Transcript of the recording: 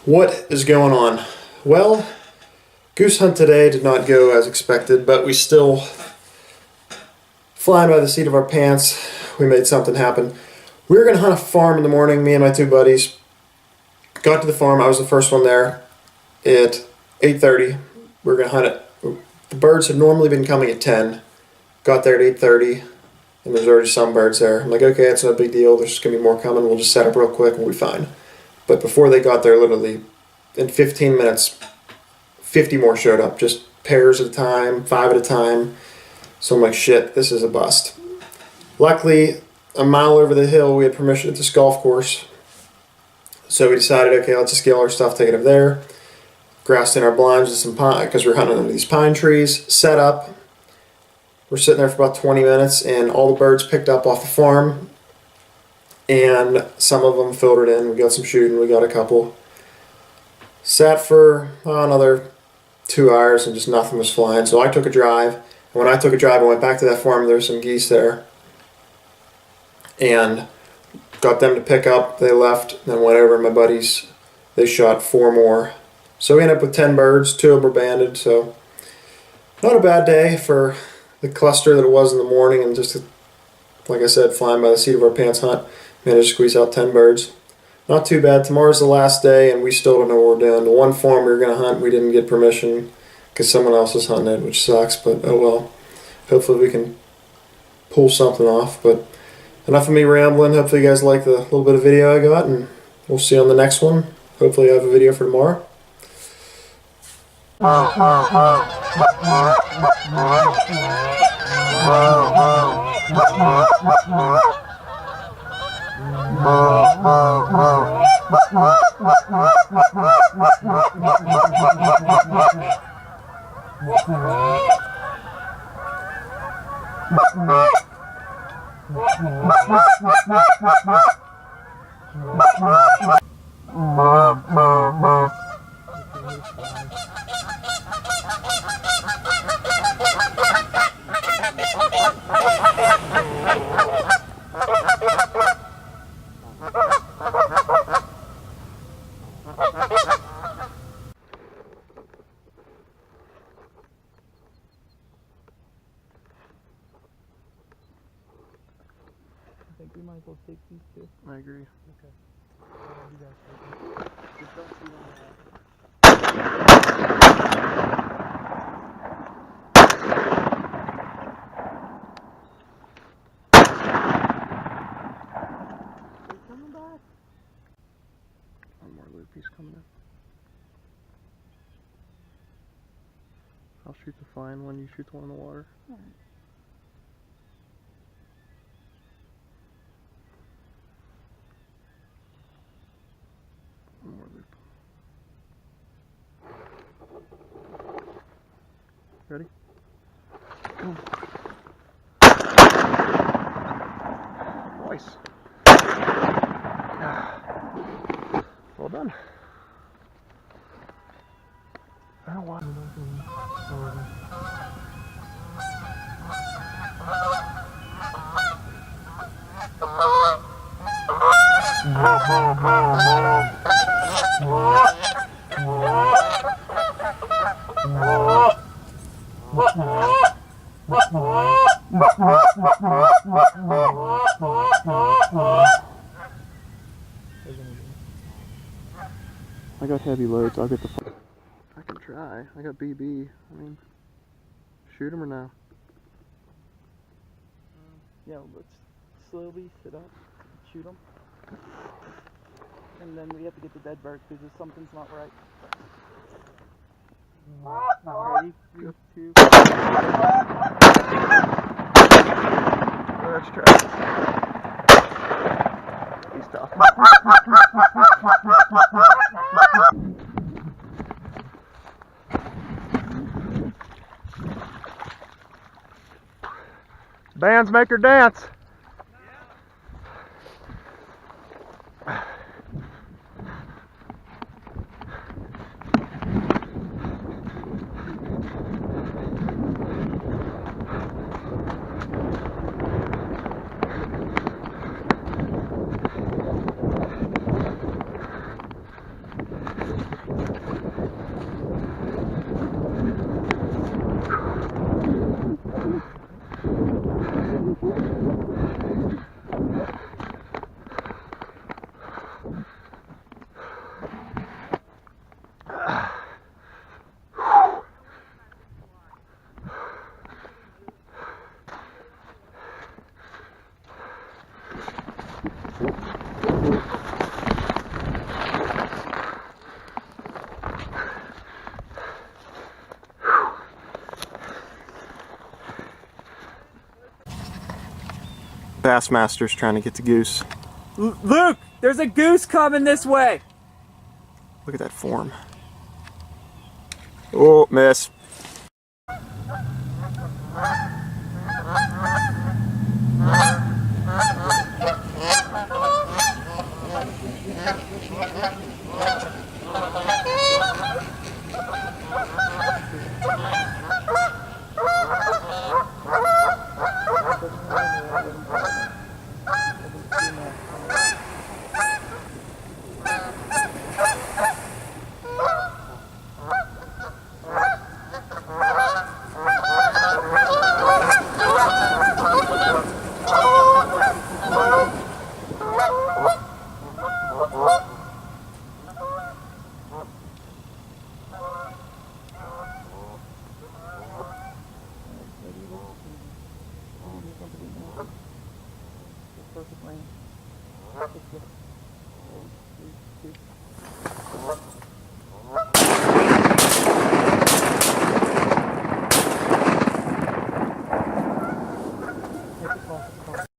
What is going on? Well, goose hunt today did not go as expected, but we still flying by the seat of our pants. We made something happen. We were going to hunt a farm in the morning, me and my two buddies. Got to the farm, I was the first one there at 8:30. We were going to hunt it. The birds had normally been coming at 10. Got there at 8:30, and there's already some birds there. I'm like, okay, it's no big deal. There's just going to be more coming. We'll just set up real quick and we'll be fine. But before they got there, literally, in 15 minutes, 50 more showed up. Just pairs at a time, 5 at a time. So I'm like, shit, this is a bust. Luckily, a mile over the hill, we had permission at this golf course. So we decided, okay, let's just get all our stuff, take it up there. Grassed in our blinds with some pine, because we're hunting under these pine trees. Set up. We're sitting there for about 20 minutes, and all the birds picked up off the farm. And some of them filtered in. We got some shooting. We got a couple. Sat for another 2 hours, and just nothing was flying. So I took a drive. And when I took a drive, I went back to that farm. There were some geese there. And got them to pick up. They left. Then went over to my buddies. They shot 4 more. So we ended up with 10 birds. 2 of them were banded. So not a bad day for the cluster that it was in the morning. And just, like I said, flying by the seat of our pants hunt. Managed to squeeze out 10 birds. Not too bad. Tomorrow's the last day, and we still don't know what we're doing. The one farm we were going to hunt, we didn't get permission because someone else was hunting it, which sucks, but oh well. Hopefully we can pull something off. But enough of me rambling. Hopefully you guys like the little bit of video I got, and we'll see you on the next one. Hopefully I have a video for tomorrow. I think we might as well take these two. I agree. Okay. You guys take them. Just don't see them. They're coming back. One more loopy's coming in. I'll shoot the flying one, you shoot the one in the water. All right. One more loop. Ready? Boom. Nice. Well done. I don't want I got heavy loads, I'll get the I can try. I got BB. I mean, shoot him or no? Yeah, let's slowly sit up, shoot them. And then we have to get the dead bird because something's not right. Ready? 3, 2. Let's try. He's tough. Bands make her dance. Bassmaster's trying to get the goose. Luke, there's a goose coming this way. Look at that form. Oh, miss. Perfect range.